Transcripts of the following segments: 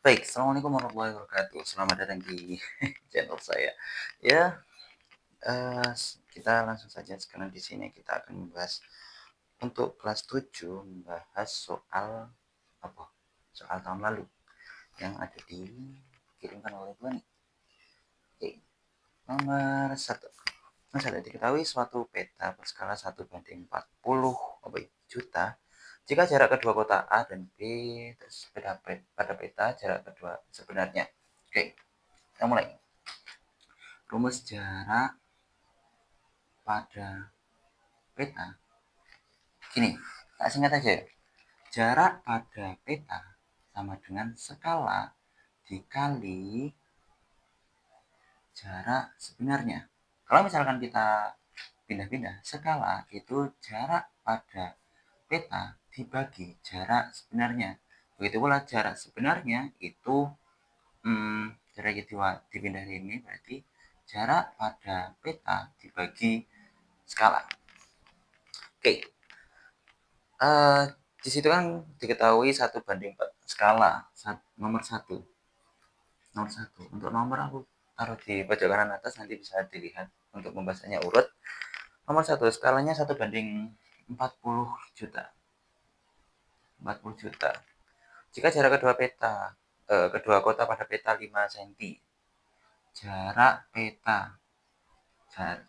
Baik, assalamualaikum warahmatullahi wabarakatuh. Selamat datang di channel saya. Ya, kita langsung saja sekarang di sini kita akan membahas untuk kelas 7 membahas soal apa? Soal tahun lalu yang ada dikirimkan oleh Buani. Oke, nomor satu. Nomor satu diketahui suatu peta berskala 1:40 juta jika jarak kedua kota A dan B terus pada peta jarak kedua sebenarnya. Oke, kita mulai. Rumus jarak pada peta gini, tak singkat aja ya. Jarak pada peta sama dengan skala dikali jarak sebenarnya. Kalau misalkan kita pindah-pindah, skala itu jarak pada peta dibagi jarak sebenarnya. Begitu pula jarak sebenarnya itu jarak yang dipindah ini berarti jarak pada peta dibagi skala. Oke, uh, di situ kan diketahui 1:4 skala nomor satu. Untuk nomor aku taruh di pojok kanan atas, nanti bisa dilihat untuk pembahasannya urut. Nomor satu skalanya 1:40 juta. 40 juta. Jika jarak kedua kota pada peta 5 cm, jarak peta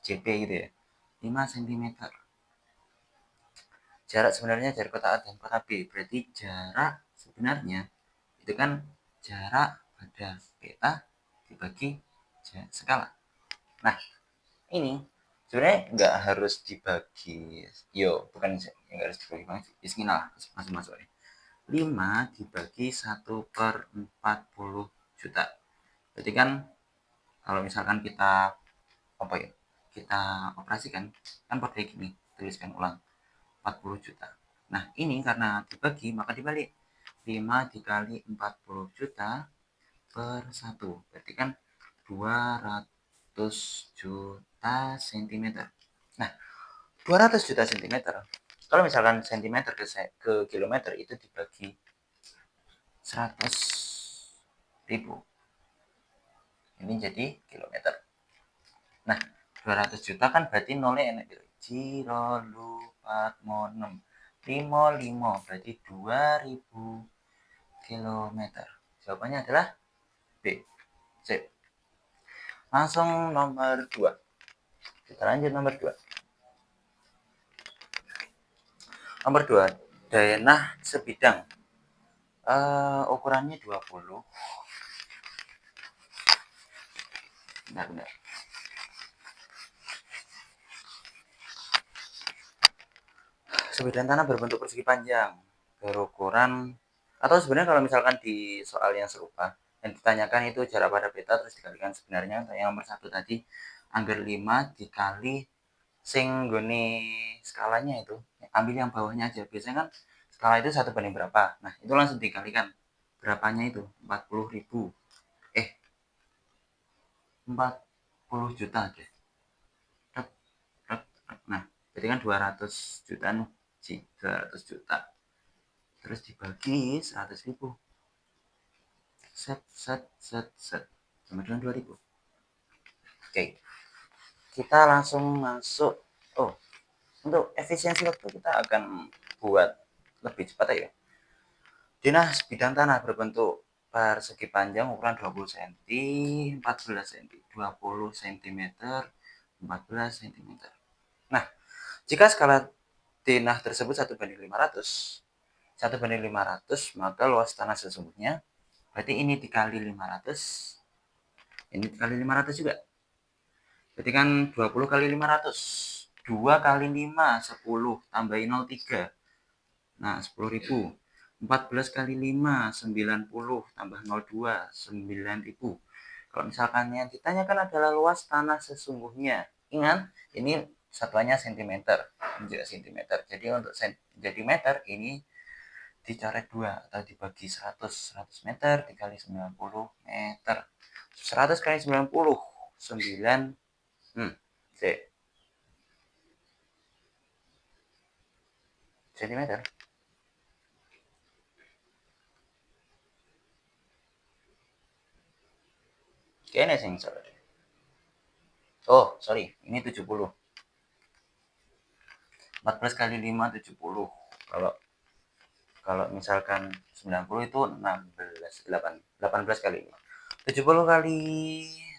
JP gitu ya, 5 cm. Jarak sebenarnya dari kota A dan kota B, berarti jarak sebenarnya itu kan jarak pada peta dibagi skala. Nah, ini sebenarnya nggak harus dibagi, bukan nggak harus dibagi banget, iskinal masuk ya. 5 dibagi 1/40 juta. Berarti kan kalau misalkan kita kita operasikan kan pada gini, tuliskan ulang 40 juta. Nah, ini karena dibagi maka dibalik. 5 dikali 40 juta per 1. Berarti kan 200 juta cm. Nah, 200 juta cm. Kalau misalkan cm ke kilometer itu dibagi 100.000. Ini jadi kilometer. Nah, 200 juta kan berarti nolnya enak gitu. Ciro lupa monem. 55 berarti 2000 kilometer. Jawabannya adalah B. Sip. Langsung nomor 2. Kita lanjut nomor 2. Nomor 2, dayanah sebidang. Ukurannya 20. Bentar. Sebidang tanah berbentuk persegi panjang berukuran, atau sebenarnya kalau misalkan di soal yang serupa yang ditanyakan itu jarak pada peta terus dikalikan sebenarnya, yang nomor 1 tadi anggar 5 dikali sing goni skalanya itu, ambil yang bawahnya aja. Biasanya kan skala itu 1 banding berapa, nah itu langsung dikalikan berapanya itu 40.000 40 juta deh. Nah berarti kan 200 juta nih, 200 juta terus dibagi 100.000, set sama dengan 2000. Oke, kita langsung masuk. Untuk efisiensi waktu kita akan buat lebih cepat ya. Dinah sebidang tanah berbentuk persegi panjang ukuran 20 cm, 14 cm, 20 cm, 14 cm. Nah, jika skala dinah tersebut 1:500, 1:500, maka luas tanah sesungguhnya berarti ini dikali 500, ini dikali 500 juga. Berarti kan 20 kali 500, 2 kali 5 10, tambahin 03. Nah, 10.000. 14 kali 5 90, tambah 02 9.000. Kalau misalkan yang ditanyakan adalah luas tanah sesungguhnya, ingat ini satuannya cm, ini juga cm. Jadi untuk cm ini dicoret 2 atau dibagi 100 meter dikali 90 meter. 100 kali 90 9 cm. Kayaknya sensor. Oh, sorry. Ini 70. 14 kali 5, 70. Kalau kalau misalkan 90 itu 16, 18 kali 5. 70 kali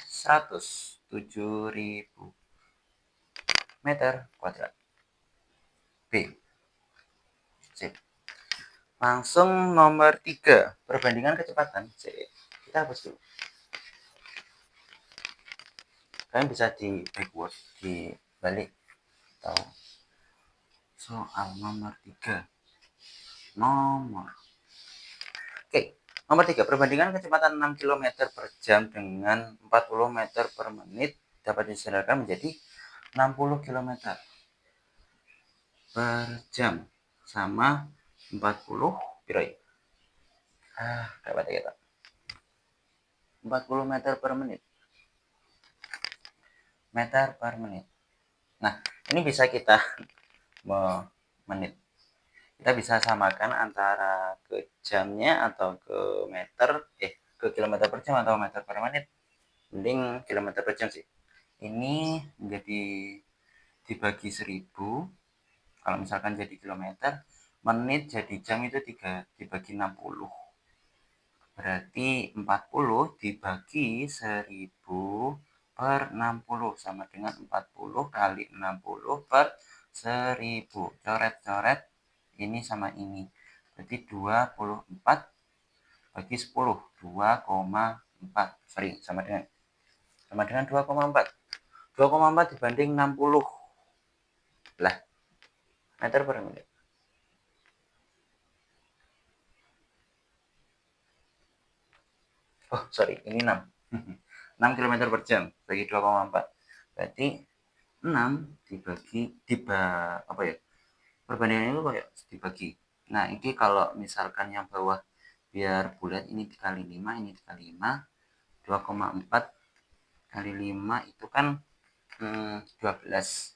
100, 7.000 meter kuadrat. B. Sip. Langsung nomor 3. Perbandingan kecepatan. C. Kita hapus dulu. Kalian bisa di backward, di balik. Atau soal nomor 3. Oke. Nomor 3. Perbandingan kecepatan 6 km per jam dengan 40 meter per menit dapat disederhanakan menjadi 60 km per jam sama 40 piroi. Dapat kita 40 meter per menit. Meter per menit. Nah, ini bisa kita menit. Kita bisa samakan antara ke jamnya atau ke meter, ke kilometer per jam atau meter per menit. Mending kilometer per jam sih. Ini menjadi dibagi 1000. Kalau misalkan jadi kilometer, menit jadi jam itu 3 dibagi 60. Berarti 40 dibagi 1000 per 60 sama dengan 40 kali 60 per 1000. Coret-coret ini sama ini. Berarti 24 bagi 10. 2,4. Sorry, sama dengan 2,4. 2,4 dibanding 60. Lah, meter per menit. Oh, sorry, ini 6. 6 km per jam bagi 2,4. Berarti 6 dibagi apa ya? Perbandingan itu kayak dibagi. Nah, ini kalau misalkan yang bawah biar bulat, ini dikali 5, ini dikali 5. 2,4 kali 5 itu kan 12.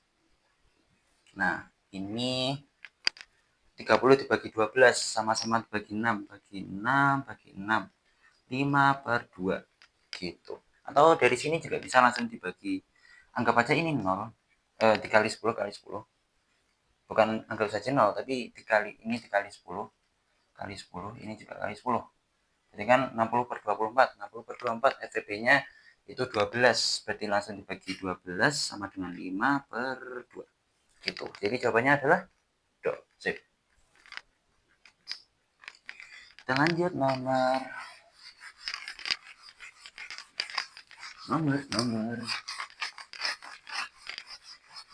Nah, ini 30 dibagi 12 sama-sama dibagi 6, bagi 6, bagi 6. 5 per 2 gitu. Atau dari sini juga bisa langsung dibagi, anggap aja ini 0, dikali 10 kali 10. Bukan anggap saja 0, tapi dikali 10 kali 10, ini juga kali 10. Jadi kan 60 per 24, 60 per 24, FTP-nya itu 12, berarti langsung dibagi 12 sama dengan 5 per 2 gitu. Jadi jawabannya adalah do. Sip. Kita lanjut nomor.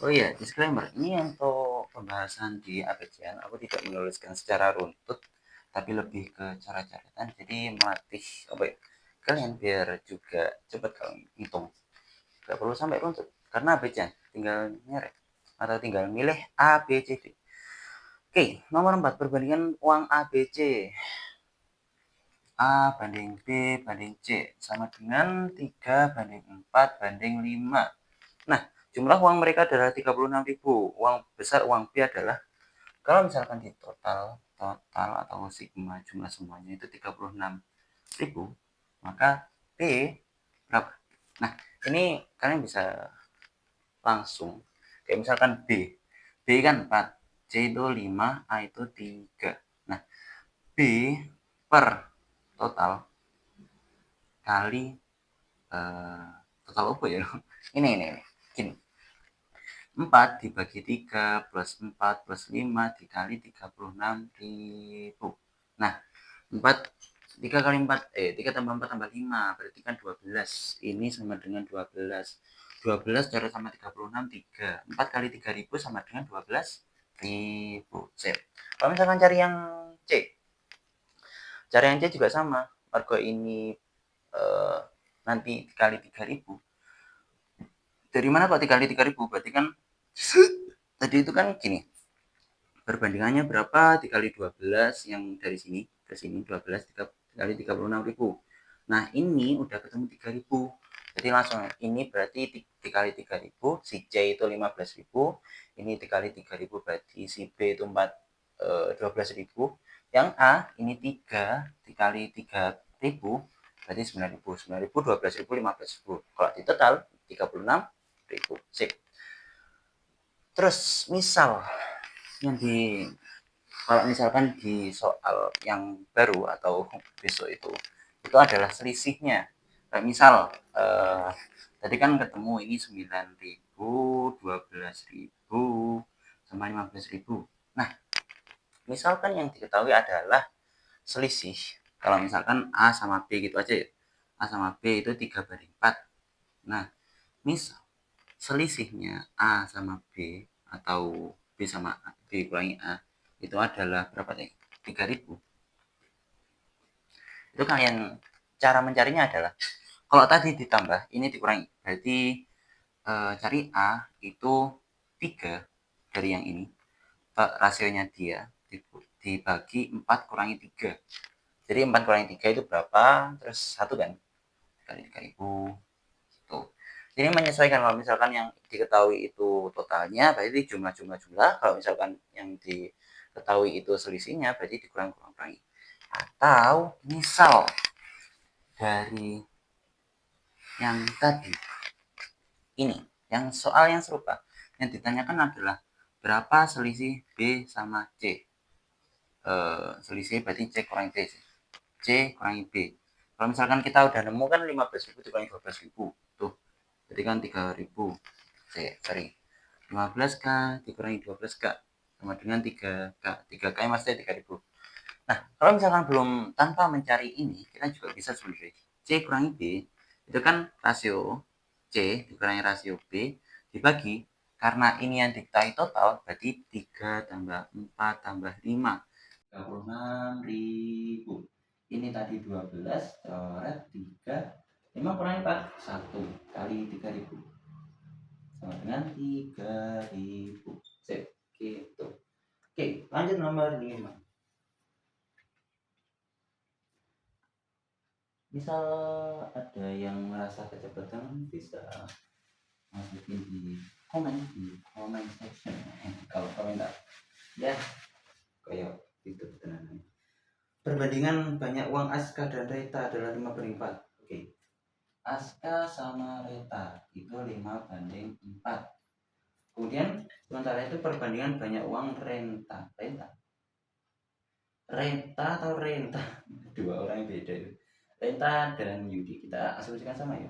Oh iya, disclaimer. Ini untuk pembahasan di APCN, aku tidak menuliskan secara runtut, tapi lebih ke cara-caraan. Jadi melatih kalian biar juga cepat kalau ngitung. Gak perlu sampai runtut. Karena APCN tinggal nyeret atau tinggal milih A, B, C, D. Oke, nomor 4. Perbandingan uang ABC. A banding B banding C sama dengan 3 banding 4 banding 5. Nah, jumlah uang mereka adalah 36.000. Uang besar uang B adalah, kalau misalkan di total atau sigma jumlah semuanya itu 36.000, maka B berapa? Nah, ini kalian bisa langsung kayak misalkan B kan 4, C itu 5, A itu 3. Nah, B per total kali total apa ya? Ini gini. 4 dibagi 3 plus 4 plus 5 dikali 36.000. Nah, 4 3 kali 4 3 tambah 4 tambah 5 berarti kan 12. Ini sama dengan 12. 12 cara sama 36 3. 4 kali 3.000 sama dengan 12.000. Sip. Kalau misalkan cari yang C. Cara yang C juga sama. Margo ini nanti dikali 3.000. Dari mana kok dikali 3.000? Berarti kan tadi itu kan gini. Perbandingannya berapa dikali 12 yang dari sini ke sini 12 dikali 36.000. Nah, ini udah ketemu 3.000. Jadi langsung ini berarti dikali 3.000, si C itu 15.000, ini dikali 3.000 berarti si B itu 12.000. Yang A ini 3 dikali 3.000 berarti 9.000, 9.000, 12.000, 15.000. Kalau di total 36.000. Sip. Terus misal yang kalau misalkan di soal yang baru atau besok itu adalah selisihnya. Kayak misal tadi kan ketemu ini 9.000, 12.000 sama 15.000. Nah, misalkan yang diketahui adalah selisih, kalau misalkan A sama B gitu aja ya, A sama B itu 3/4. Nah, misal selisihnya A sama B atau B sama A, B kurangi A itu adalah berapa nih? 3.000. Itu kalian cara mencarinya adalah kalau tadi ditambah ini dikurangi, berarti cari A itu 3 dari yang ini, rasionya dia dibagi 4 kurangi 3. Jadi 4 kurangi 3 itu berapa? Terus 1 kan? Kali 3.000 gitu. Jadi menyesuaikan, kalau misalkan yang diketahui itu totalnya berarti jumlah. Kalau misalkan yang diketahui itu selisihnya berarti dikurang-kurangi. Atau misal dari yang tadi ini, yang soal yang serupa, yang ditanyakan adalah berapa selisih B sama C. Selisih berarti C kurangi B, C kurangi B. Kalau misalkan kita udah nemu kan 15.000 dikurangi 12.000 tuh, jadi kan 3.000. Sorry, 15k dikurangi 12k sama dengan 3k. 3k maksudnya 3.000. Nah, kalau misalkan belum, tanpa mencari ini, kita juga bisa sebenarnya C kurangi B itu kan rasio C dikurangi rasio B dibagi, karena ini yang diketahui total berarti 3 tambah 4 tambah 5, 36.000. Ini tadi 12 coret 3, 5 kurangi 4 1 kali 3.000 sama dengan 3.000. Sip, gitu. Oke, lanjut nomor 5. Misal ada yang merasa kecepatan bisa masukin di comment section kalau komentar ya, kayak itu beneran. Perbandingan banyak uang Aska dan Reta adalah 5/4. Oke. Aska sama Reta itu 5/4. Kemudian sementara itu perbandingan banyak uang Renta atau Renta dua orang yang beda itu. Renta dan Yudi kita asumsikan sama ya.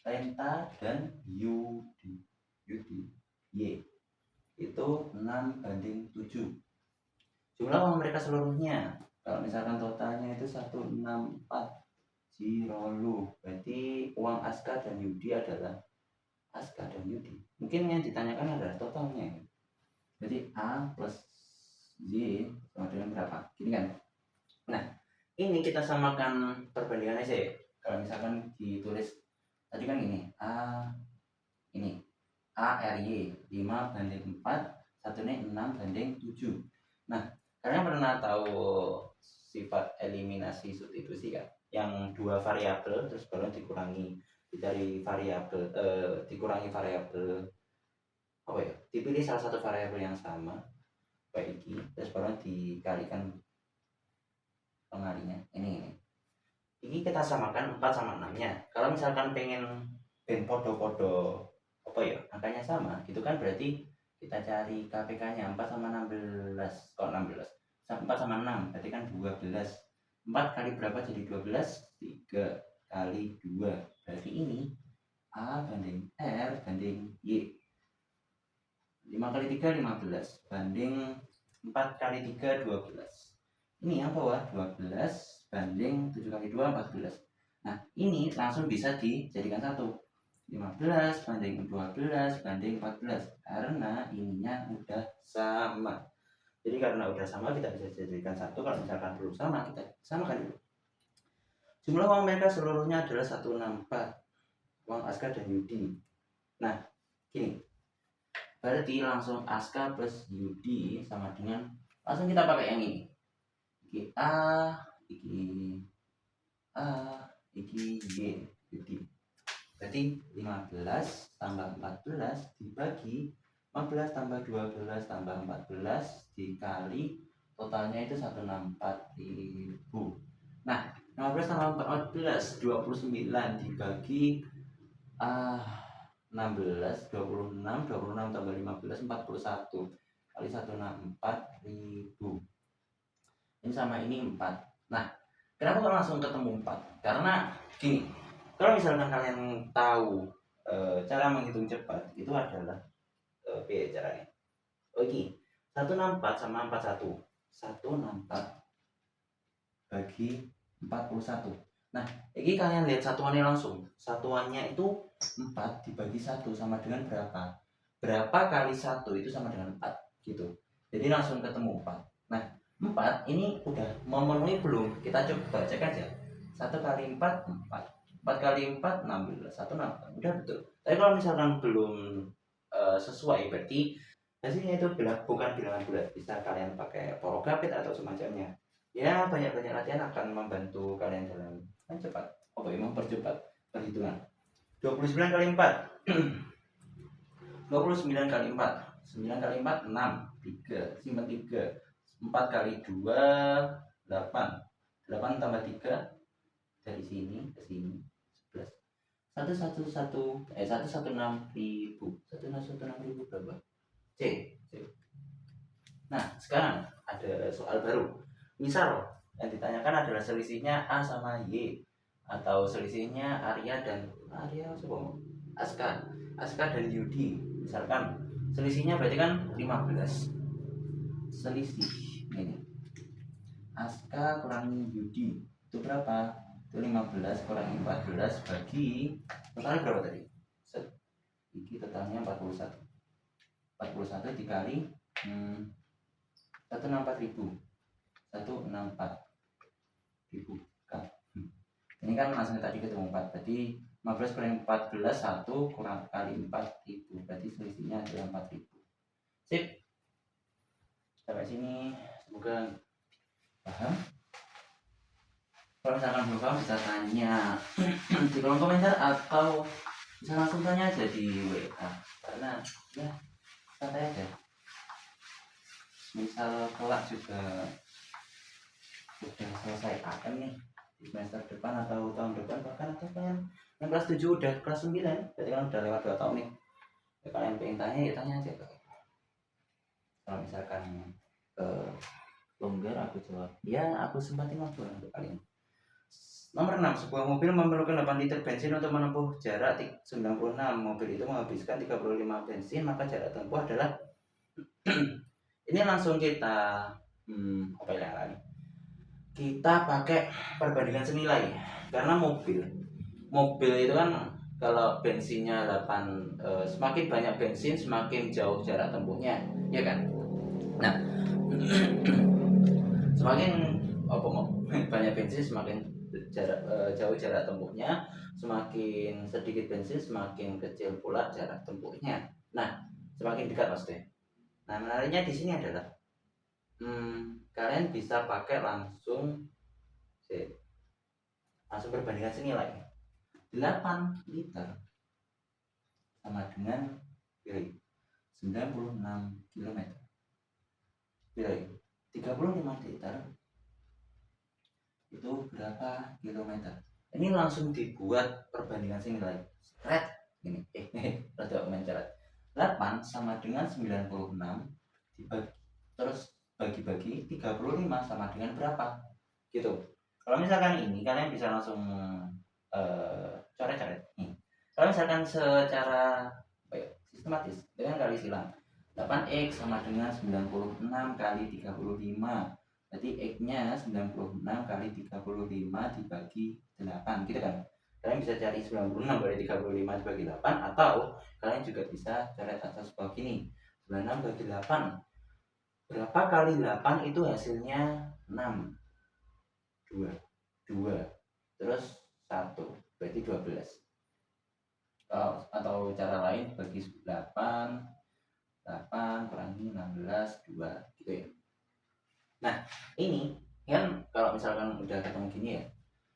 Renta dan Yudi Y itu 6/7. Jumlah uang mereka seluruhnya, kalau misalkan totalnya itu 164 berarti uang Aska dan Yudi adalah Aska dan Yudi. Mungkin yang ditanyakan adalah totalnya. Jadi A plus Y sama dengan berapa? Gini kan? Nah, ini kita samakan perbandingannya aja ya. Kalau misalkan ditulis tadi kan ini ini ARY 5/4, satunya 6/7. Nah, kalian pernah tahu sifat eliminasi substitusi kan? Yang dua variabel terus baru dikurangi dari variabel dikurangi variabel apa ya? Dipilih salah satu variabel yang sama kayak ini terus baru dikalikan pengalinya. Ini kita samakan 4 sama 6-nya. Kalau misalkan pengen podo-podo apa ya, angkanya sama, itu kan berarti kita cari KPK-nya 4 sama 16. Kok 16? 4 sama 6 berarti kan 12. 4 kali berapa jadi 12? 3 kali 2. Berarti ini A banding R banding Y. 5 kali 3 15 banding 4 kali 3 12. Ini yang bawah 12 banding 7 kali 2 14. Nah, ini langsung bisa dijadikan satu. 15 banding 12 banding 14 karena ininya udah sama. Jadi karena udah sama kita bisa jadikan satu. Kalau misalkan belum sama kita samakan dulu. Jumlah uang mereka seluruhnya adalah 164. Uang Aska dan Yudi. Nah, gini. Berarti langsung Aska plus Yudi sama dengan, langsung kita pakai yang ini. Iki A, iki Y, Yudi. Berarti 15 tambah 14 dibagi 15 tambah 12 tambah 14 dikali totalnya itu 164.000. Nah, 15 tambah 14 29 dibagi 16 26 tambah 15 41 kali 164.000. Ini sama ini 4. Nah, kenapa kok langsung ketemu 4? Karena gini, kalau misalkan kalian tahu cara menghitung cepat itu adalah caranya. Oke, 164 sama 41. 164 bagi 41. Nah, ini kalian lihat satuannya langsung. Satuannya itu 4 dibagi 1 sama dengan berapa? Berapa kali 1 itu sama dengan 4 gitu. Jadi langsung ketemu 4. Nah, 4 ini udah memenuhi belum? Kita coba cek aja. 1 kali 4 4. 4 kali 4 16. 1 16. Udah betul. Tapi kalau misalkan belum sesuai, berarti hasilnya itu bukan bilangan bulat. Bisa kalian pakai porogapit atau semacamnya. Ya, banyak-banyak latihan akan membantu kalian dalam cepat. Mempercepat perhitungan. 29 kali 4. 29 kali 4. 9 kali 4 6. 3. Simpan 3. 4 kali 2 8. 8 tambah 3 dari sini ke sini 11. 116.000. 116.000 berapa? C. Nah, sekarang ada soal baru. Misal yang ditanyakan adalah selisihnya A sama Y, atau selisihnya Aska dan Yudi. Misalkan selisihnya berarti kan 15. Selisih ini Aska kurangi Yudi itu berapa? Itu 15 kurangi 14 bagi totalnya berapa tadi? Ini totalnya 41 dikali 164.000. 164.000 kan. Ini kan langsung tadi ketemu 4. Berarti 15 kurangi 14 1 kurang kali 4.000. Berarti selisihnya adalah 4.000. Sip. Sampai sini semoga paham. Kalau misalkan belum paham bisa tanya di kolom komentar atau bisa langsung tanya aja di WA. Karena ya santai aja. Misal kelak juga udah selesai AM nih di semester depan atau tahun depan, bahkan atau kalian yang kelas 7 udah kelas 9, berarti kan udah lewat 2 tahun nih ya, kalian pengen tanya ya tanya aja. Kalau misalkan longgar aku jawab ya, aku sempatin waktu untuk kalian. Nomor 6, sebuah mobil memerlukan 8 liter bensin untuk menempuh jarak 96. Mobil itu menghabiskan 35 bensin, maka jarak tempuh adalah ini langsung kita kita pakai perbandingan senilai. Karena mobil itu kan kalau bensinnya 8, semakin banyak bensin semakin jauh jarak tempuhnya, ya kan? Nah, semakin banyak bensin semakin jauh jarak tempuhnya, semakin sedikit bensin semakin kecil pula jarak tempuhnya. Nah, semakin dekat maksudnya. Nah, menariknya di sini adalah kalian bisa pakai langsung perbandingan senilai. 8 liter sama dengan 96 km. 35 liter itu berapa kilometer? Ini langsung dibuat perbandingan senilai. Red ini. Rada mencerat. 8 sama dengan 96 dibagi terus bagi-bagi 35 sama dengan berapa? Gitu. Kalau misalkan ini kalian bisa langsung coret-coret. Kalau misalkan secara sistematis dengan kali silang 8x sama dengan 96 kali 35. Berarti x-nya 96 kali 35 dibagi 8 gitu kan. Kalian bisa cari 96 kali 35 dibagi 8, atau kalian juga bisa coret atas bawah gini. 96 bagi 8. Berapa kali 8 itu hasilnya 6. 2 terus 1 berarti 12. Atau cara lain bagi 8 kurangi 16 2 gitu ya. Nah, ini kan kalau misalkan udah ketemu gini ya,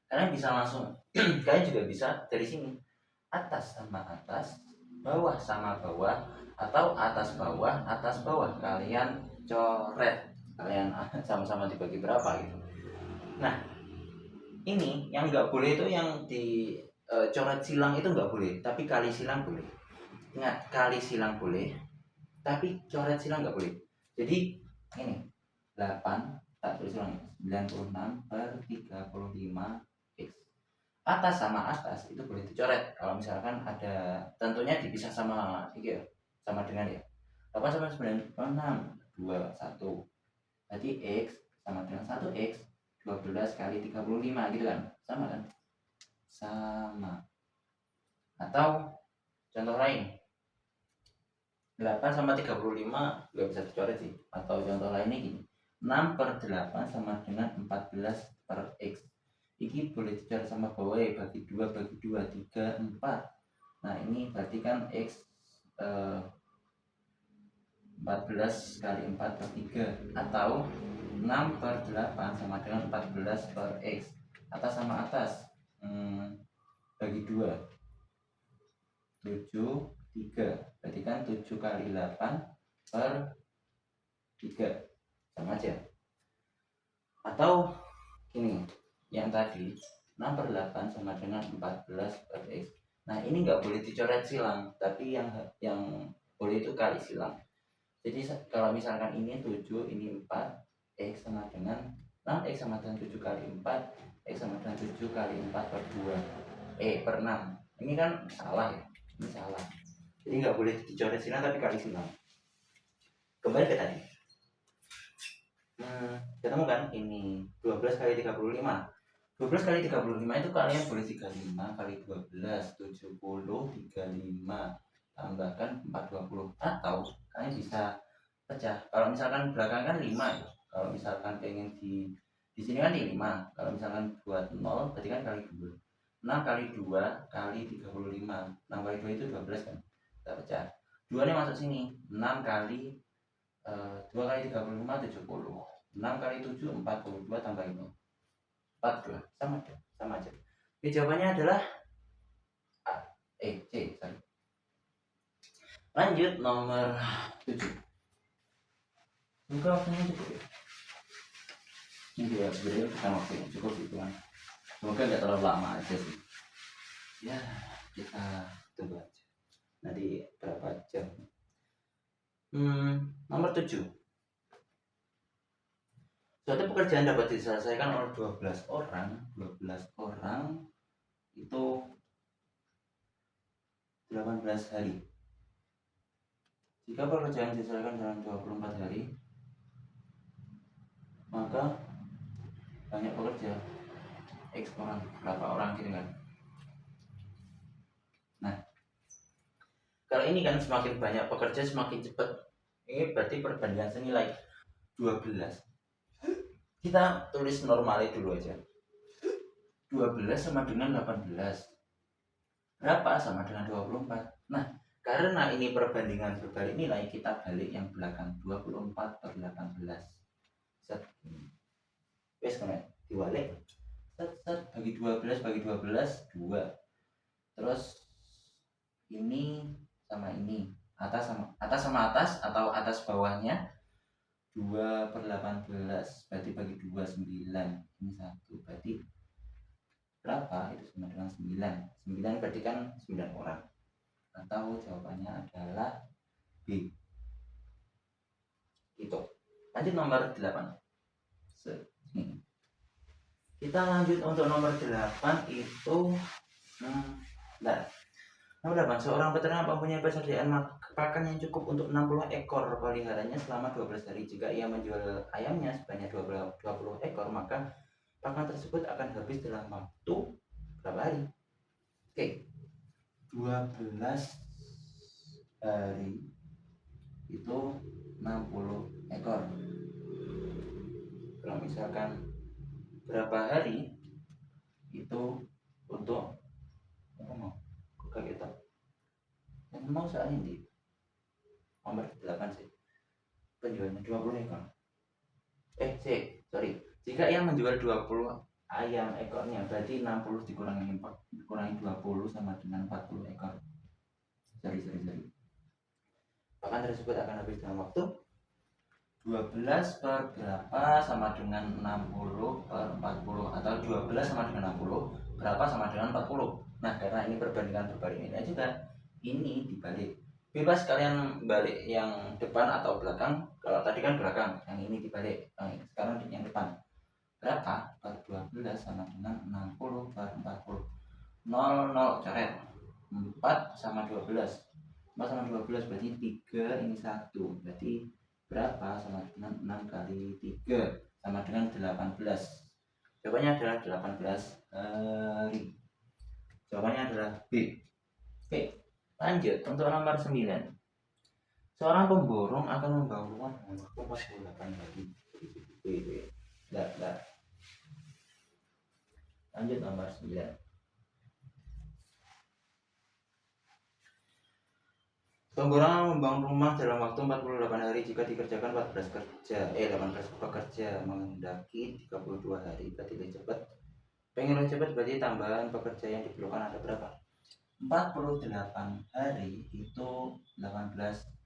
kalian bisa langsung kalian juga bisa dari sini atas sama atas, bawah sama bawah, atau atas bawah kalian coret, kalian sama-sama dibagi berapa gitu. Nah, Ini yang nggak boleh itu yang di coret silang itu nggak boleh, tapi kali silang boleh. Ingat, kali silang boleh, tapi coret silang nggak boleh. Jadi ini 8, tak tulis ulang, 96 per 35 X. Atas sama atas itu boleh dicoret. Kalau misalkan ada, tentunya dipisah sama ya, sama dengan ya. 8 sama 96, 21. Berarti X sama dengan 1X, 12 kali 35 gitu kan. Sama kan? Sama. Atau contoh lain, 8 sama 35 nggak bisa dicoret sih. Atau contoh lainnya gini, 6 per 8 sama dengan 14 per X. Ini boleh dicoret sama bawah ya, bagi 2, bagi 2, 3, 4. Nah ini berarti kan X 14 kali 4 per 3. Atau 6 per 8 sama dengan 14 per X. Atas sama atas, bagi 2, 7, 3. Berarti kan 7 kali 8 per 3. Sama aja. Atau ini, yang tadi 6 per 8 sama dengan 14 per X. Nah ini nggak boleh dicoret silang, tapi yang boleh itu kali silang. Jadi kalau misalkan ini 7, ini 4, X sama dengan 6, X sama dengan 7 kali 4, X sama dengan 7 kali 4 per 2, per 6. Ini kan salah ya, ini salah. Jadi nggak boleh dicoret silang, tapi kali silang. Kembali ke tadi. Ketemu kan ini 12 kali 35. 12 kali 35 itu kalian boleh 35 kali 12, 70, 35, tambahkan 420. Atau kalian bisa pecah. Kalau misalkan belakang kan 5 ya. Kalau misalkan pengen di sini kan di 5. Kalau misalkan buat 0 berarti kan kali 2. 6 kali 2 kali 35. 6 kali 2 itu 12 kan. Kita pecah. 2 ini masuk sini. 6 kali 2 kali 35 70. 6 kali 7 42 tambah ini 42. Sama aja. Oke, jawabannya adalah C, sorry. Lanjut nomor 7. Semoga waktunya cukup ya. Ini juga sebenarnya bukan waktu yang cukup gitu kan. Semoga nggak terlalu lama aja sih. Ya, kita tunggu aja. Nanti berapa jam? Nomor 7. Suatu pekerjaan dapat diselesaikan oleh 12 orang. 12 orang itu 18 hari. Jika pekerjaan diselesaikan dalam 24 hari, maka banyak pekerja X orang, berapa orang gitu kan. Nah, kalau ini kan semakin banyak pekerja semakin cepat. Ini berarti perbandingan senilai 12. Kita tulis normalnya dulu aja. 12 sama dengan 18. Berapa? Sama dengan 24. Nah, karena ini perbandingan berbalik nilai, kita balik yang belakang. 24 per 18. Set. Wes kan diwalik. Set bagi 12 bagi 12 2. Terus ini sama ini. Atas sama atas atau atas bawahnya 2 per 18. Berarti bagi 2 9. Ini 1. Berarti berapa? Itu sama dengan 9. 9 berarti kan 9 orang. Atau jawabannya adalah B. Itu. Lanjut nomor 8. Kita lanjut untuk nomor 8 itu nomor 8. Seorang peternak mempunyai persediaan pakan yang cukup untuk 60 ekor peliharanya selama 12 hari. Jika ia menjual ayamnya sebanyak 20 ekor, maka pakan tersebut akan habis dalam waktu berapa hari? Oke. 12 hari itu 60 ekor. Kalau misalkan berapa hari itu untuk apa mau kayak gitu yang mau saat ini nomor 8 sih penjualnya 20 ekor sorry, jika ia menjual 20 ayam ekornya berarti 60 dikurangi 20 sama dengan 40 ekor. Sorry. Pakan tersebut akan habis dalam waktu 12 per berapa sama dengan 60 per 40, atau 12 sama dengan 60 berapa sama dengan 40. Nah, karena ini perbandingan berbalik nilai juga, ini dibalik. Bebas kalian balik yang depan atau belakang. Kalau tadi kan belakang, yang ini dibalik. Sekarang yang depan. Berapa per 12 sama dengan 60 per 40. 0, 0, coret. 4 sama 12. 4 sama 12 berarti 3, ini 1. Berarti berapa sama dengan 6 kali 3 sama dengan 18. Jawabannya adalah 18 hari. Jawabannya adalah B. Oke, lanjut untuk nomor 9. Seorang pemborong akan membangun rumah dengan waktu 48 hari. Enggak. Lanjut nomor 9. Pemborong membangun rumah dalam waktu 48 hari jika dikerjakan 18 pekerja menghendaki 32 hari. Berarti lebih cepat. Pengen lebih cepat berarti tambahan pekerja yang diperlukan ada berapa? 48 hari itu 18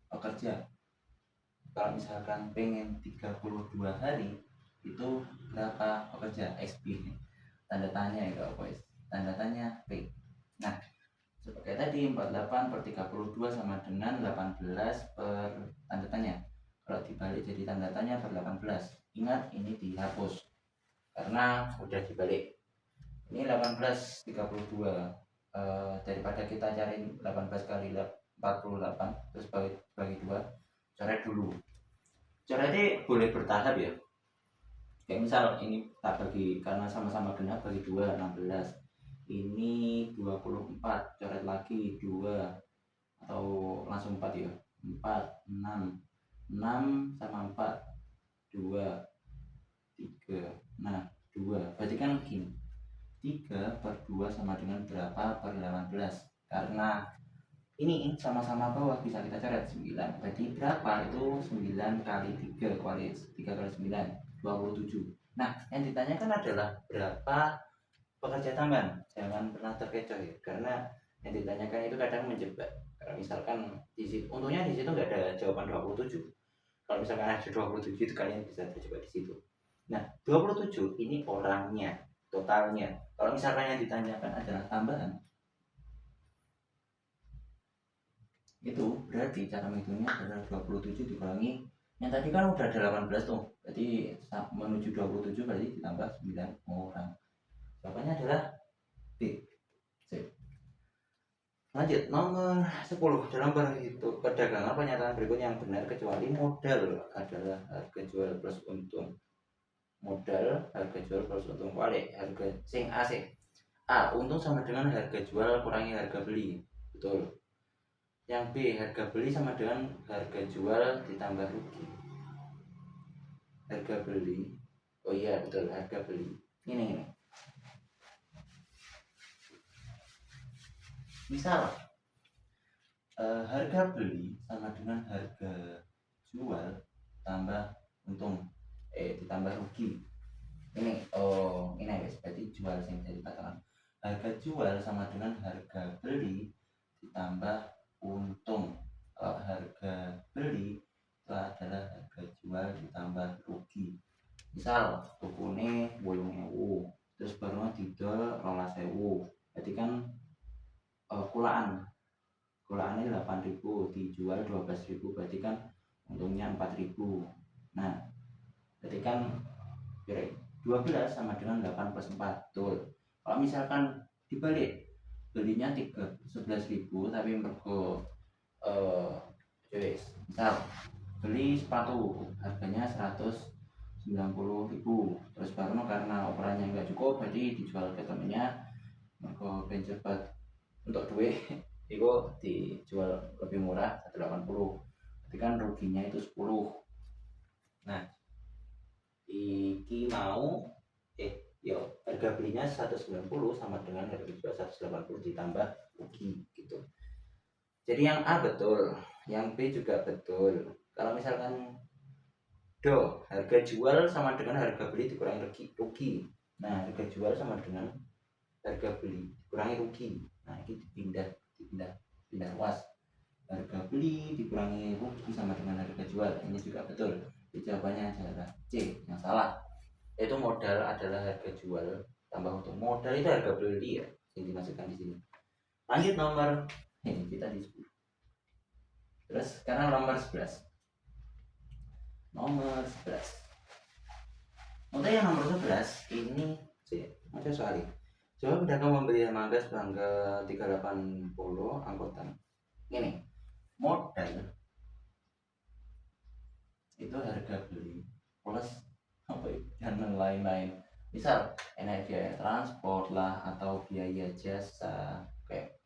pekerja. Kalau misalkan pengen 32 hari itu berapa pekerja? XP. Tanda tanya ya guys. Tanda tanya P. Nah, sebagai tadi 48 per 32 sama dengan 18 per tanda tanya. Kalau dibalik jadi tanda tanya per 18. Ingat ini dihapus karena udah dibalik. Ini 18 32. Daripada kita cari 18 kali 48 terus bagi 2, coret dulu. Coretnya boleh bertahap ya. Kayak misal ini tak bagi, karena sama-sama genap bagi 2, 16. Ini 24, coret lagi 2, atau langsung 4 ya. 4, 6 sama 4 2, 3. Nah 2 berarti kan gini, 3 per 2 sama dengan berapa per 18. Karena ini sama-sama bawah bisa kita coret 9. Berarti berapa itu 9 kali 3 kali 3 kali 9 27. Nah, yang ditanyakan adalah berapa pekerja tambahan. Jangan pernah terkecoh ya, karena yang ditanyakan itu kadang menjebak. Kalau misalkan di situ, untungnya di situ nggak ada jawaban 27. Kalau misalkan ada 27 itu kalian bisa terjebak di situ. Nah, 27 ini orangnya, totalnya. Kalau misalkan yang ditanyakan adalah tambahan, itu berarti cara menghitungnya adalah 27 dikurangi yang tadi kan udah ada 18 tuh, berarti menuju 27 berarti ditambah 9 orang. Jawabannya adalah B. Sip. Lanjut nomor 10. Dalam perdagangan pernyataan berikut yang benar kecuali modal adalah harga jual plus untung. Modal harga jual plus untung balik harga sing A untung sama dengan harga jual kurangi harga beli. Betul. Yang B, harga beli sama dengan harga jual ditambah rugi. Harga beli, oh iya betul, harga beli. Ini. Misal, harga beli sama dengan harga jual tambah untung, ditambah rugi. Ini, ini guys, berarti jual yang jadi katakan. Harga jual sama dengan harga beli ditambah untung. Harga beli itu adalah harga jual ditambah rugi. Misal tukune 8.000 terus baru didol 12.000, berarti kan kulaannya 8.000 dijual 12.000, berarti kan untungnya 4.000. Nah berarti kan 12 sama dengan 8 plus 4. Betul. Kalau misalkan dibalik, belinya 11.000 tapi mergo misal beli sepatu harganya 190.000, terus baru karena ukurannya nggak cukup jadi dijual ke temennya mergo ben cepet untuk duit itu dijual lebih murah 180, berarti kan ruginya itu 10. Nah iki mau harga belinya 190 sama dengan harga jual 180 ditambah rugi gitu. Jadi yang A betul, yang B juga betul. Kalau misalkan harga jual sama dengan harga beli dikurangi rugi. Nah, harga jual sama dengan harga beli dikurangi rugi. Nah, ini dipindah luas. Harga beli dikurangi rugi sama dengan harga jual. Ini juga betul. Jawabannya adalah C, yang salah. Yaitu modal adalah harga jual tambah untung. Modal itu harga beli ya, yang dimasukkan di sini. Lanjut nomor ini kita di 10. Terus sekarang nomor 11. Nomor 11. Untuk yang nomor 11 ini sih, ada soal ini. Coba pedagang membeli mangga sebangga 380 angkutan. Ini modal itu harga beli plus apa ya, dan lain-lain. Misal enak biaya transport lah atau biaya jasa kayak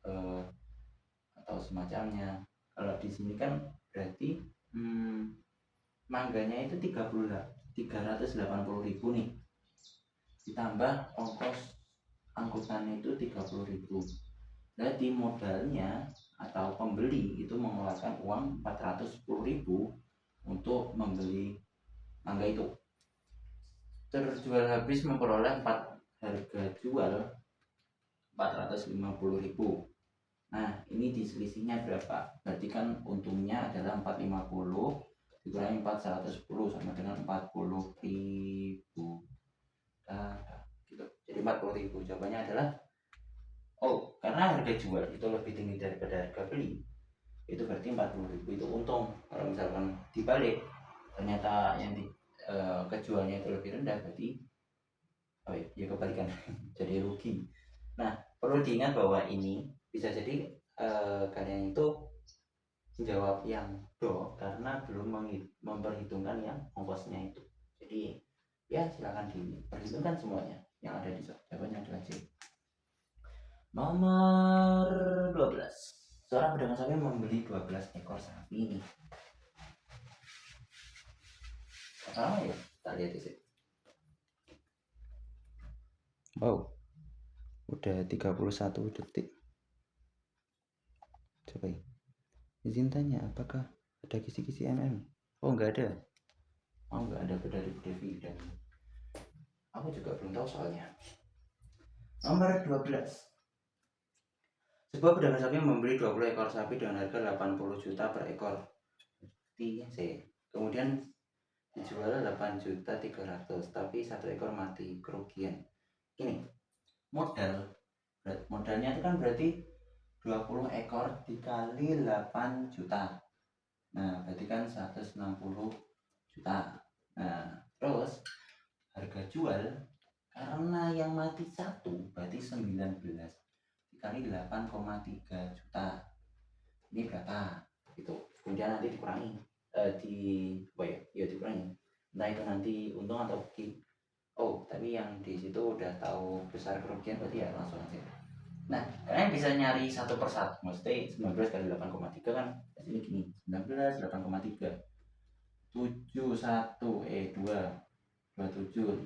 atau semacamnya. Kalau di sini kan berarti mangganya itu 380.000 nih, ditambah ongkos angkutannya itu 30.000. Berarti modalnya atau pembeli itu mengeluarkan uang 410.000 untuk membeli mangga itu. Terjual habis memperoleh harga jual 450.000. Nah, ini diselisihnya berapa? Berarti kan untungnya adalah 450 dikurangi 410 sama dengan 40.000. Gitu. Jadi 40.000. Jawabannya adalah karena harga jual itu lebih tinggi daripada harga beli. Itu berarti 40.000 itu untung. Kalau misalkan dibalik, ternyata yang kejualnya itu lebih rendah, berarti ya kebalikan. Jadi rugi. Nah, perlu diingat bahwa ini bisa jadi kalian itu menjawab yang karena belum memperhitungkan yang ongkosnya itu. Jadi ya silakan diperhitungkan semuanya yang ada di jawabannya adalah C. Nomor 12. Seorang pedagang sapi membeli 12 ekor sapi ini. Apa ya? Kita lihat di sini. Wow, udah 31 detik. Coba ya. Izin tanya, apakah ada kisi-kisi MM? Oh, enggak ada. Oh, enggak ada dari dividen. Aku juga belum tahu soalnya. Nomor 12. Sebuah pedagang sapi membeli 20 ekor sapi dengan harga 80 juta per ekor. Kemudian dijual 8.300.000, tapi satu ekor mati, kerugian. Ini modalnya itu kan berarti 20 ekor dikali 8 juta. Nah, berarti kan 160 juta. Nah, terus harga jual karena yang mati satu berarti 19 dikali 8,3 juta. Ini berapa? Itu kemudian nanti dikurangi dikurangi. Entah itu nanti untung atau rugi. Tapi yang di situ udah tahu besar kerugian berarti ya langsung aja. Nah, kalian bisa nyari satu persatu. Maksudnya 19 kali 8,3 kan ini gini. 19 8,3 71 2 27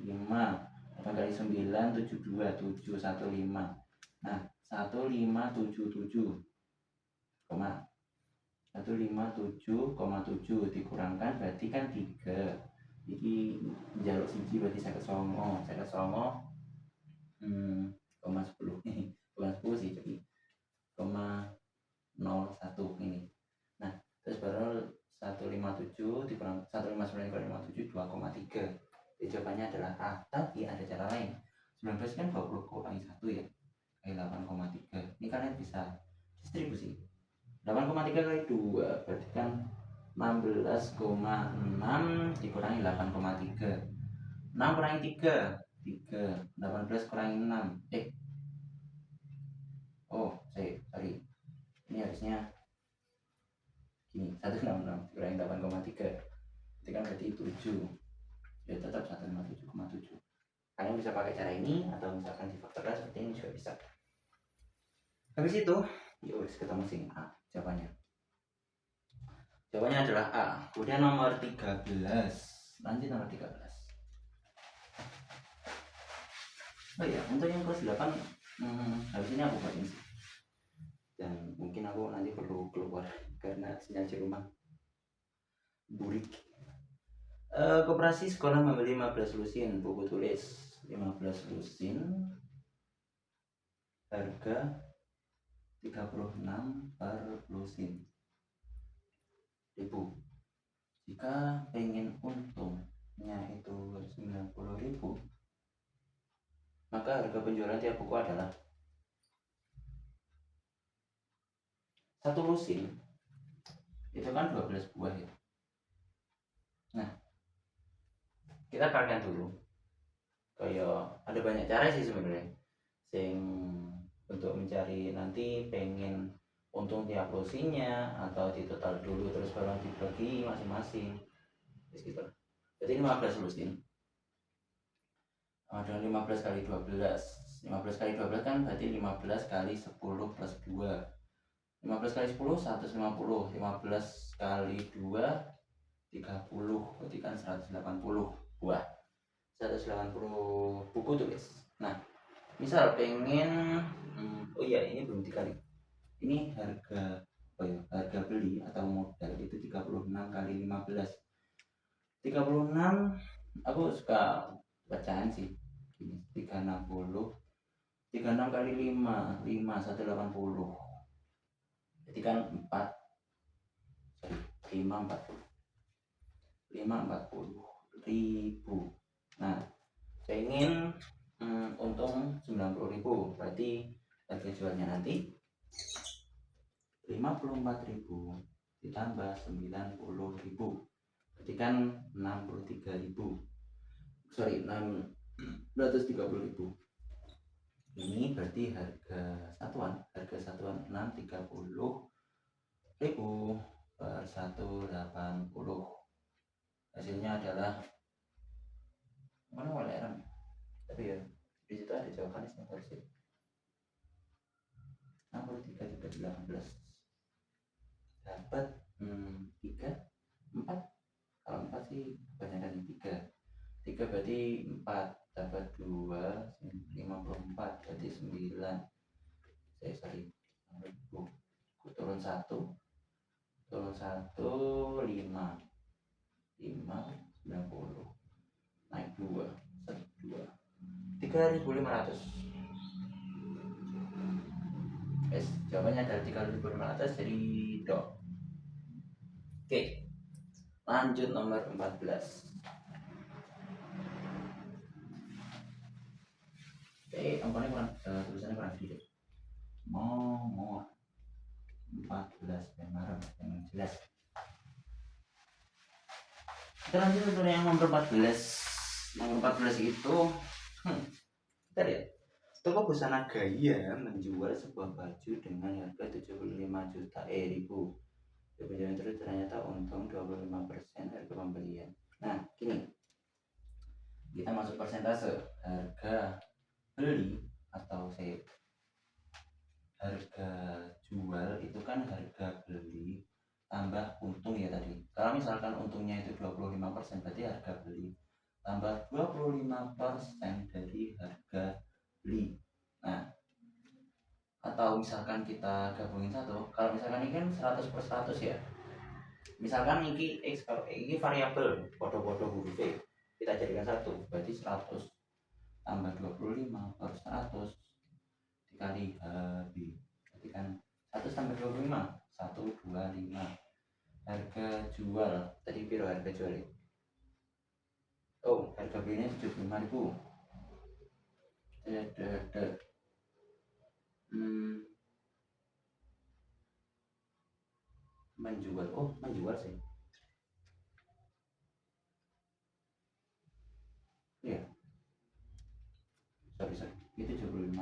5 8 kali 9 72 715. Nah, 1577 157,7 dikurangkan berarti kan 3. Jadi jalur siji berarti saya kesongo 10 nih, 10 sih, jadi 0,01 ini. Nah, terus baru 157 dikurang 159,57 2,3. Jadi jawabannya adalah A. Tapi ada cara lain. 19 kan 20 kurangi 1 ya, kali 8,3. Ini kalian bisa distribusi. 8,3 kali 2 berarti kan 16,6 dikurangi 8,3. 6 kurangi 3 18 kurangi 6 sorry, ini harusnya gini, 166 dikurangi 8,3 itu kan berarti 7. Ya tetap 157,7. Kalian bisa pakai cara ini atau misalkan difaktorkan seperti ini juga bisa. Habis itu ketemu sini A jawabannya. Jawabannya adalah A. Kemudian nomor 13. Lanjut nomor 13. Untuk yang kelas 8 habis ini aku buat ini sih. Dan mungkin aku nanti perlu keluar karena sinyal di rumah burik. Koperasi sekolah membeli 15 lusin buku tulis 15 lusin harga 36 per lusin ribu. Jika pengen untungnya itu 90.000, maka harga penjualan tiap buku adalah satu lusin itu kan 12 buah ya. Nah, kita kalian dulu. Kayak ada banyak cara sih sebenarnya. Sing untuk mencari nanti pengen untung tiap lusinnya atau ditotal dulu terus baru dibagi masing-masing. Gitu. Jadi 15 lusin. Ada 15 kali 12. 15 kali 12 kan berarti 15 kali 10 plus 2. 15 kali 10 150. 15 kali 2 30. Berarti kan 180 buah. 180 buku tuh guys. Nah, misal pengen oh iya ini belum dikali. Ini harga harga beli atau modal itu 36 kali 15. 36 aku suka bacaan sih. Ini 360. 36 kali 5 180. Jadi kan 4 5 40. 540.000. Nah, pengen untung 90.000, berarti harga jualnya nanti 54.000 ditambah 90.000, berarti kan 63.000. Sorry, 630.000. Ini berarti harga satuan 630.000 per 180. Hasilnya adalah mana waleran, tapi ya di situ ada jawabannya sih harusnya 63 dapat 3 4. Kalau 4 sih kebanyakan 3 berarti 4 dapat 2 54 berarti 9. Sorry turun 1 5 90 naik 2 3.500. Yes, jawabannya adalah 3.500 jadi dok. Oke, lanjut nomor 14. Angkanya kurang, tulisannya kurang sedikit. Nomor 14 yang jelas. Kita lanjut untuk yang nomor 14. Nomor 14 itu kita lihat. Toko busana gaya menjual sebuah baju dengan harga 75 juta ribu. Berjalan terus ternyata untung 25% harga pembelian. Nah, gini. Kita masuk persentase harga beli atau harga jual itu kan harga beli tambah untung ya tadi. Kalau misalkan untungnya itu 25%, berarti harga beli tambah 25% dari harga beli. Nah, atau misalkan kita gabungin satu, kalau misalkan ini kan 100 per 100 ya. Misalkan ini X, kalau ini variabel foto-foto huruf E, kita jadikan satu, berarti 100 tambah 25 per 100 dikali HB, berarti kan 100 tambah 25 125. Harga jual tadi piro harga jual ya? Oh, harga belinya 75.000. Menjual sih. Iya. Sorry. Itu 75.000.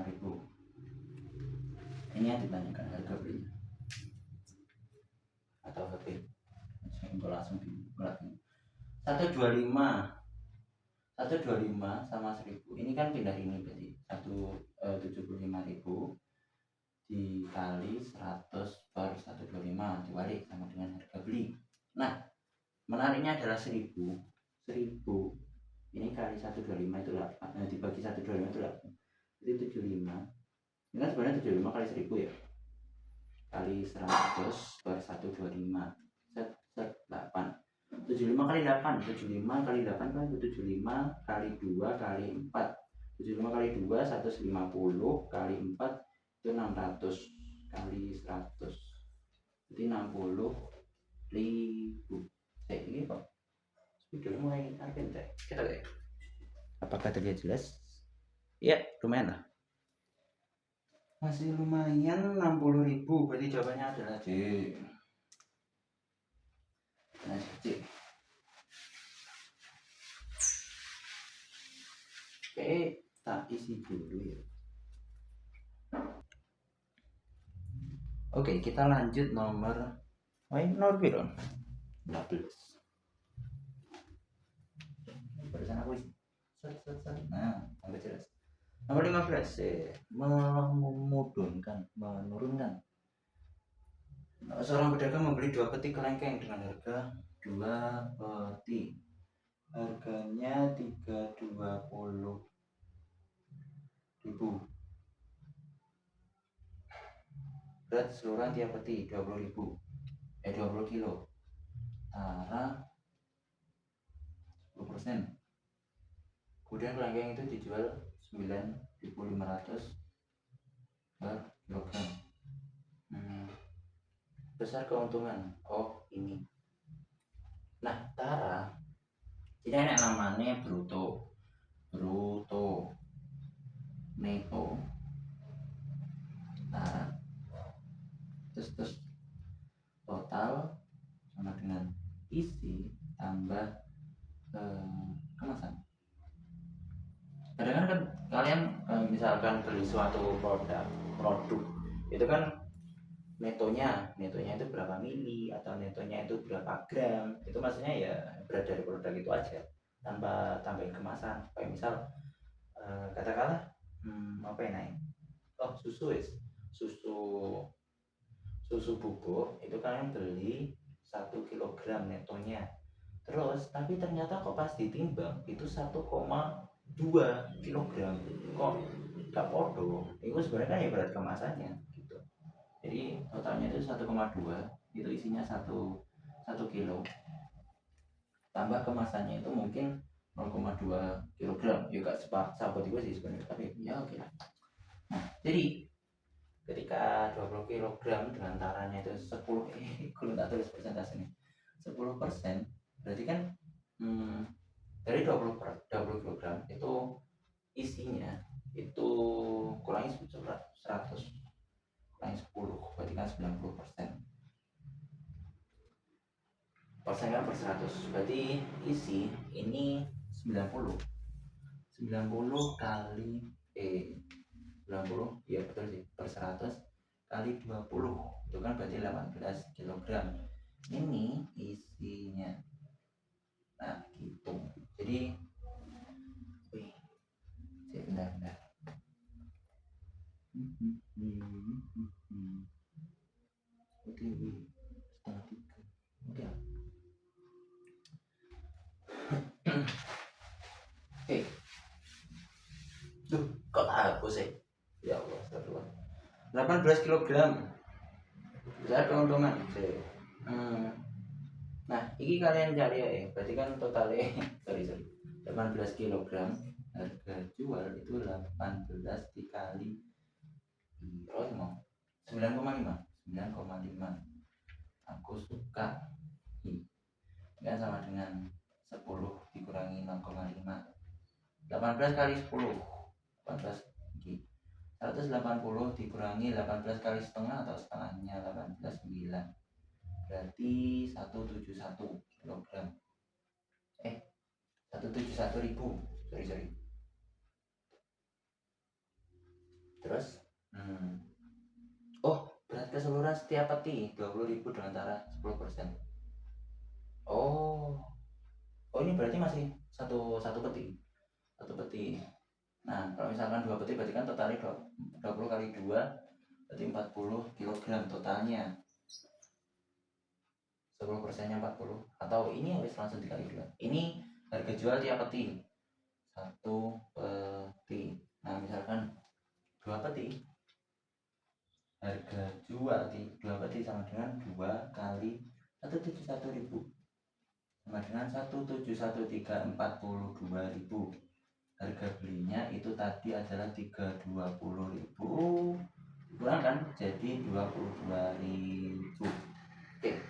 Ini yang ditanyakan harga belinya. Atau HP. Saya langsung diperhatiin. 125 sama 1.000. Ini kan pindah ini berarti 75.000 dikali 100 per 125 dibalik sama dengan harga beli. Nah, menariknya adalah 1.000 ini kali 125 itu 8, dibagi 125 itu 8, itu 75. Ini kan sebenarnya 75 kali 1.000 ya, kali 100 per 125 8. 75 kali 8, 75 kali 8 kan 75 kali 2 kali 4. 75 kali 2 150 kali 4 itu 600 kali 100, jadi 60.000. Ini kok video mulai target deh. Kita lihat. Apakah terlihat jelas? Ya, lumayan lah. Masih lumayan 60.000. Berarti jawabannya adalah D. Nah, C. Oke, tak isi dulu ya. Oke, kita lanjut nomor. Nomor berapa? 12. Barusan aku isi. Nah, agak jelas. Nomor 15, menurunkan. Seorang pedagang membeli 2 peti kelengkeng dengan harga 2 peti. Harganya 320.000. Berat keseluruhan tiap peti 20.000. 20 kilo. Tara 10%. Kemudian kelengkeng itu dijual 9.500 per kilogram. Besar keuntungan. Oh, ini. Nah, Tara ini enak namanya bruto, neto, Tara. Terus total sama dengan isi tambah kemasan. Kadang kan kalian misalkan beli suatu produk itu kan netonya itu berapa mili atau netonya itu berapa gram, itu maksudnya ya berat dari produk itu aja tanpa tambahin kemasan. Kayak misal katakanlah apa yang naik, susu bubuk itu kalian beli 1 kilogram netonya, terus tapi ternyata kok pas ditimbang itu 1,2 kilogram, kok gak podo. Itu sebenarnya kan ya berat kemasannya gitu. Jadi totalnya itu 1,2, itu isinya 1 kilo, tambah kemasannya itu mungkin 0,2 kilogram. Ya gak sahabat juga sih sebenarnya, tapi ya oke lah. Nah, jadi ketika 20 kilogram dengan taranya itu 10, kalau tak tulis persentasenya 10%, berarti kan dari 20 kilogram itu isinya itu kurangi 100, kurangi 10, berarti kan 90%. Persen kan per 100, berarti isi ini 90 kali 90, ya betul sih, per 100 kali 20 itu kan berarti 18 kilogram. Ini isinya. Nah, gitu. Jadi benar. Oke. Oke. Duh, kok aku sih? Ya Allah, astagfirullah. 18 kilogram. Bisa keuntungan. Nah, ini kalian cari ya, berarti kan totalnya sorry 18 kilogram, harga jual itu 18 dikali 9,5. Aku suka kan sama dengan 10 dikurangi 0,5. 18 kali 10 18 ini 180 dikurangi 18 kali setengah atau setengahnya 18 9, berarti 171 kilogram. 171.000. Sorry. Terus berat keseluruhan setiap peti 20.000 dengan cara 10%. Oh, ini berarti masih satu peti. Nah, kalau misalkan 2 peti berarti kan totalnya 20 kali 2 berarti 40 kilogram totalnya. 10%-nya 40, atau ini harus langsung dikali 2. Ini harga jual tiap peti. 1 peti. Nah, misalkan 2 peti, harga jual di 2 peti sama dengan 2 kali 171.000 sama dengan 171.342.000. Harga belinya itu tadi adalah 320.000, kurangkan jadi 22.000. Oke.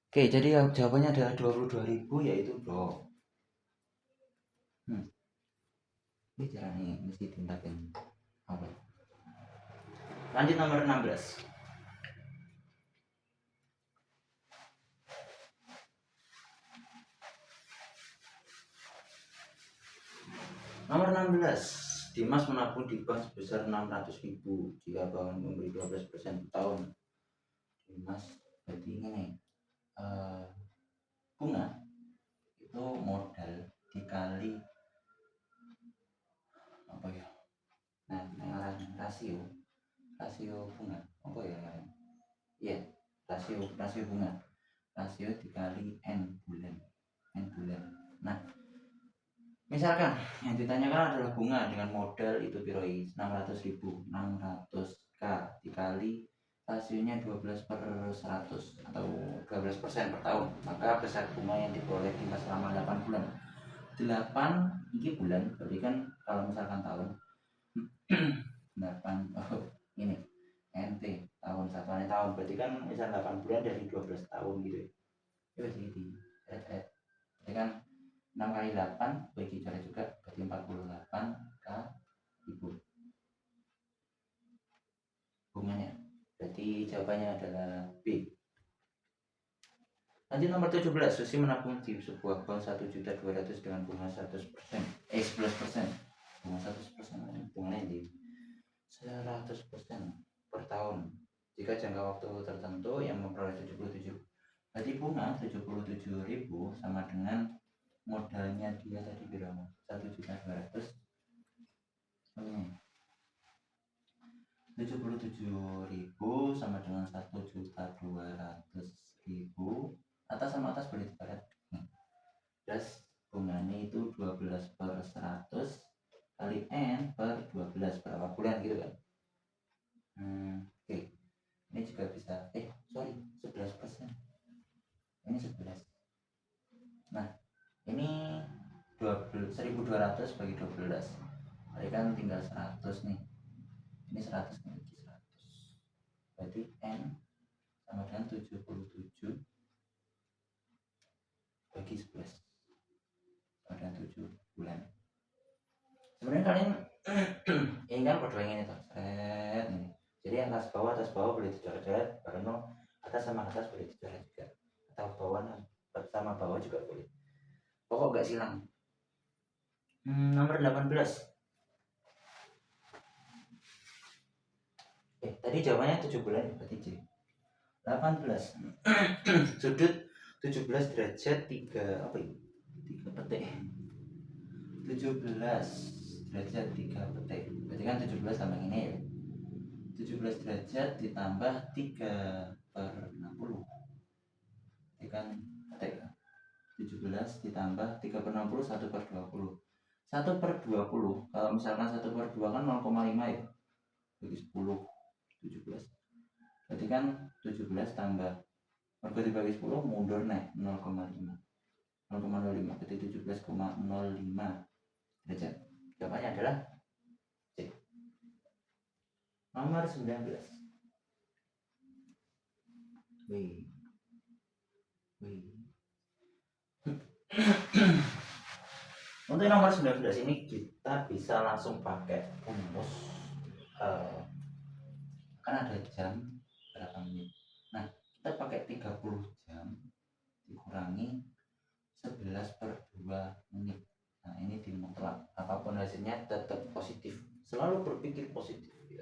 Oke, jadi jawabannya adalah 22.000, yaitu do. Ini caranya mesti tindakan apa? Lanjut nomor 16. Nomor 16. Dimas menabung di bank sebesar 600.000 jika bank memberi 12% per tahun. Dimas berarti ini bunga itu modal dikali apa ya? Nah, rasio bunga apa ya? Iya, rasio bunga. Rasio dikali n bulan. Nah, misalkan yang ditanyakan adalah bunga dengan modal itu piroi 600.000, 600k dikali rasionya 12/100 atau 12% per tahun, maka besar bunga yang diperoleh Dimas selama 8 bulan. 8 ini bulan, berarti kan kalau misalkan tahun 8 ini NT tahun satuannya tahun, berarti kan misal 8 bulan dari 12 tahun gitu ya. Itu jadi berarti kan 6 kali 8 bagi cara juga berarti 48 k ribu bunganya. Berarti jawabannya adalah B. Lanjut nomor 17. Susi menabung di sebuah bank 1.200.000 dengan bunga 11%. Bunga 100%, bunganya di 100% per tahun. Jika jangka waktu tertentu yang memperoleh 77. Berarti bunga 77.000 sama dengan modalnya dia tadi berapa? 1.200. 77.000 sama dengan 1.200.000. Atas sama atas boleh dibarat. Plus bunganya itu 12/100 kali N per 12 berapa bulan gitu kan. Oke. Ini juga bisa 11%. Ini 11. Nah, ini 1.200 bagi 12. Berarti kan tinggal 100 nih. Ini 100 nih, 100. Berarti N sama dengan 77 bagi 11 sama dengan 7 bulan. Sebenarnya kalian ini kan pada ini tuh, ini. Jadi atas bawah boleh dicoret-coret, karena atas sama atas boleh dicoret juga, atau bawah sama bawah juga boleh. Pokok gak silang. Nomor 18. Tadi jawabannya 7 bulan, berarti C. 18. Sudut 17 derajat 3 apa itu? 3 petik. 17 derajat 3 petik. Berarti kan 17 tambah ini ya. 17 derajat ditambah 3/60. Ini kan petik. 17 ditambah 3/60 1/20. 1/20 kalau misalkan 1/2 kan 0,5 ya. Bagi 10 17. Berarti kan 17 tambah mergo dibagi 10 mundur naik 0,5. 0,05 berarti 17,05 derajat. Jawabannya adalah C. Nomor 19. Wih. Untuk nomor 19 ini kita bisa langsung pakai rumus. Kan ada jam berapa menit. Nah, kita pakai 30 jam dikurangi 11/2 menit. Nah, ini dimutlak. Apapun hasilnya tetap positif. Selalu berpikir positif ya.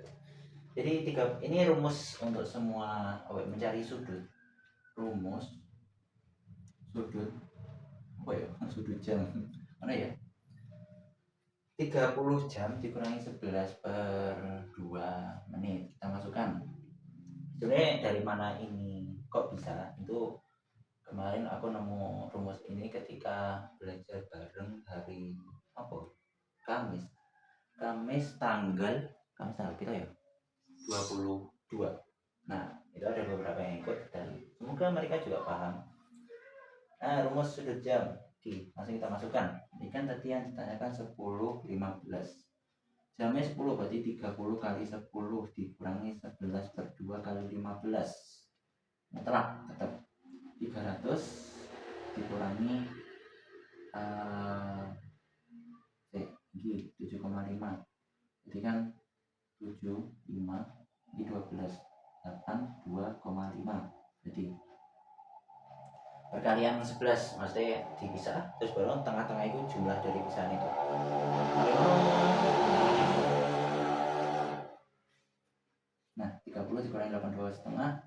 Jadi ini rumus untuk semua mencari sudut. Rumus sudut apa ya? Sudut jam. Mana ya? 30 jam dikurangi 11/2 menit. Kita masukkan. Sebenarnya dari mana ini kok bisa? Itu kemarin aku nemu rumus ini ketika belajar bareng hari apa? Kamis tanggal kita ya 22. Nah, itu ada beberapa yang ikut dan semoga mereka juga paham. Nah, rumus sudut jam langsung kita masukkan. Ini kan tadi yang ditanyakan 10/15. Jamnya 10 berarti 30 kali 10 dikurangi 11/2 kali 15. Mutlak tetap 300 dikurangi ini 7,5, jadi kan 7, 5, ini 12, 8, 2,5, jadi perkalian 11, maksudnya dipisah, terus baru tengah-tengah itu jumlah dari pisahan itu. Nah, 30 dikurangi 82 setengah,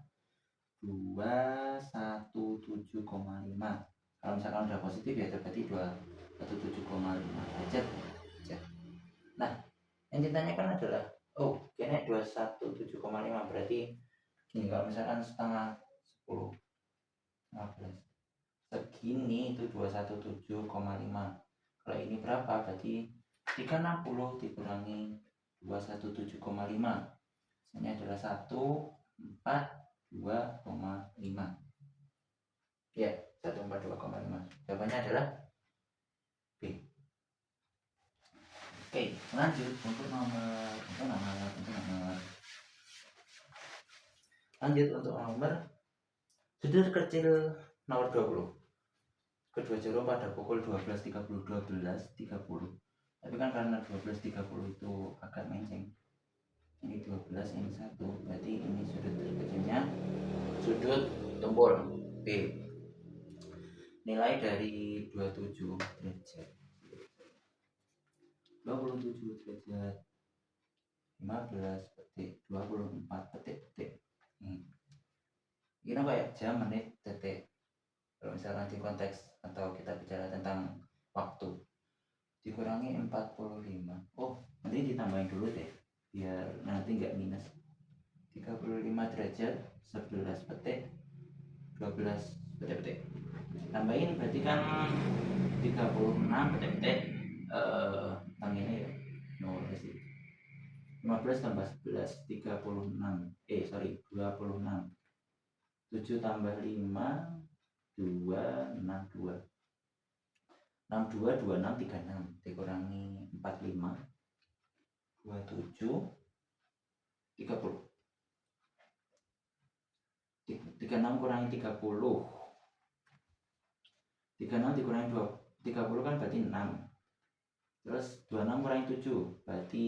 217,5. Kalau misalkan udah positif ya berarti 217,5 derajat. Nah, yang ditanyakan adalah kayaknya 217,5 berarti gini, kalau misalkan setengah 10, 15, segini itu 217,5. Kalau ini berapa? Berarti 360 dikurangi 217,5, ini adalah 142,5. Ya, 142,5. Jawabannya adalah B. Oke, lanjut untuk nomor lanjut untuk nomor sudut kecil nomor 20. Kedua jarum pada pukul 12.30. Tapi kan karena 12.30 itu agak menceng. Ini 12, ini 1. Berarti ini sudut terkecilnya sudut tumpul B. Nilai dari 27 derajat. 27 derajat 15 detik 24 detik. Ini kayak jam, menit, detik. Kalau misalkan di konteks atau kita bicara tentang waktu, dikurangi 45. Nanti ditambahin dulu deh biar nanti nggak minus. 35 derajat 11 detik 12 detik. Tambahin berarti kan 36 detik. Tangannya ya 15 tambah 11 36. 26. 7 tambah 5 262. 62 26 36 dikurangi 45 27 30. 36 kurangi 30. 36 dikurangi 30 kan berarti 6. Terus 26 kurangi 7 berarti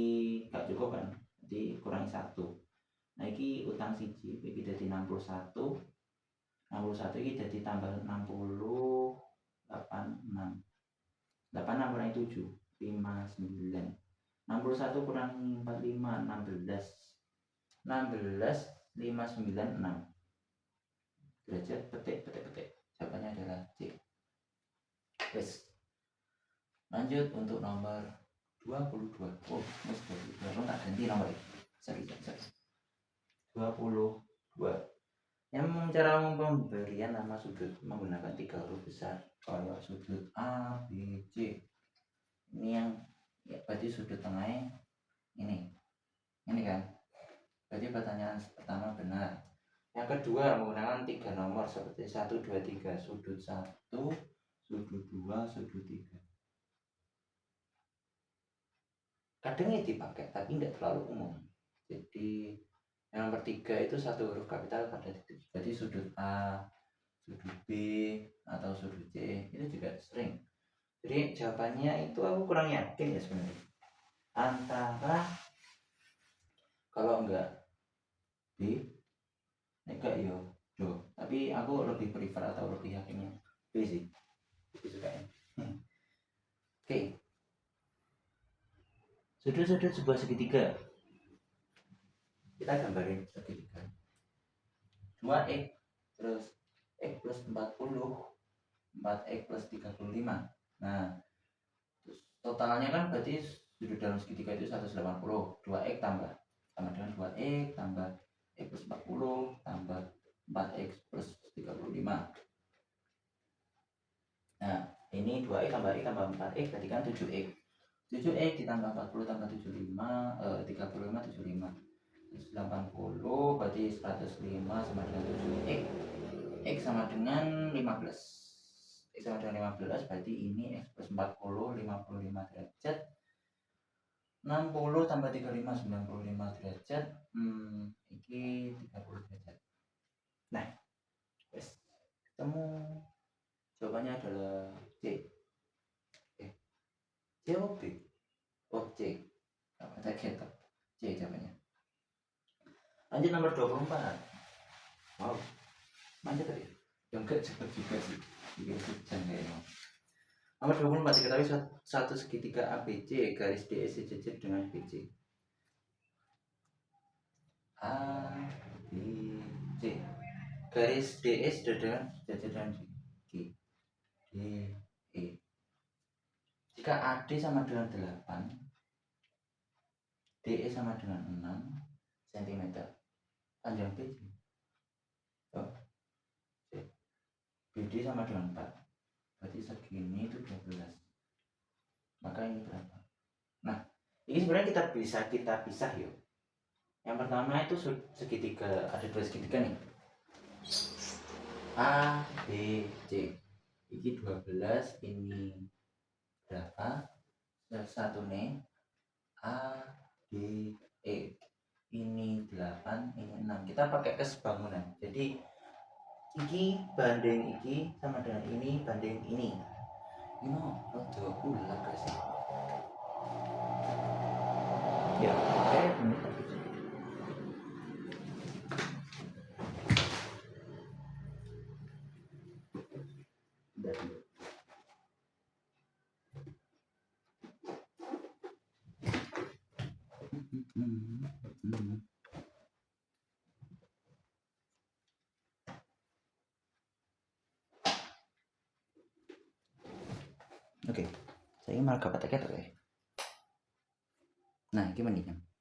gak cukup kan, berarti kurangi 1. Nah ini utang siji ini jadi 61 ini jadi tambah 60 86 kurangi 7 59. 61 kurangi 45 16 596 derajat petik. Jawabannya adalah C. Yes. Lanjut untuk nomor 22. Mas 22. Lo tak ganti nomor ini. Sorry. 22. Yang cara pemberian nama sudut menggunakan 3 huruf besar. Kalau sudut A, B, C. Ini yang berarti sudut tengahnya ini kan. Berarti pertanyaan pertama benar. Yang kedua menggunakan 3 nomor seperti 1, 2, 3. Sudut 1, sudut 2, sudut 3. Kadang ini dipakai tapi tidak terlalu umum. Jadi yang nomor 3 itu 1 huruf kapital pada titik. Jadi sudut A, sudut B, atau sudut C itu juga sering. Jadi jawabannya itu aku kurang yakin ya sebenarnya. Antara kalau enggak B, enggak yo do. Tapi aku lebih prefer atau lebih yakinnya B sih. Lebih sukanya. Oke. Sudut-sudut sebuah segitiga. Kita gambarin segitiga. 2x terus x plus 40, 4x plus 35. Nah, terus totalnya kan berarti sudut dalam segitiga itu 180. 2x tambah dengan 2x tambah x plus 40 tambah 4x plus 35. Nah, ini 2x tambah x tambah 4x berarti kan 7x. 7x ditambah 40 tambah 75, 35 75. 180 berarti 105 sama dengan 7x. X sama dengan 15. X sama dengan 15 berarti ini X plus 40 55 derajat. 60 tambah 35 95 derajat. Ini 30 derajat. Nah, wes ketemu. Jawabannya adalah C. C O B. Oh C. Apa tadi kita? C jawabannya. Lanjut nomor 24. Wow, manjat tadi. Yang enggak cepet juga sih. Bikin hujan kayaknya. Nomor 24 diketahui satu segitiga ABC garis DS sejajar dengan BC. A, B, C. Garis DS dengan sejajar dengan G, D, E. Jika AD sama dengan 8, DE sama dengan 6 cm, panjang BC. Oh, C. BD sama dengan 4. Berarti segini itu 12. Maka ini berapa? Nah, ini sebenarnya kita pisah yuk. Yang pertama itu segitiga, ada dua segitiga nih. A, B, C. Ini 12, ini berapa? Satu nih. A, B, E. Ini 8, ini 6. Kita pakai kesebangunan. Jadi iki banding iki sama dengan ini banding ini. Ini rada ulah gak sih? Ya, ini Oke, saya malah gak pakai ya. Nah, gimana nih?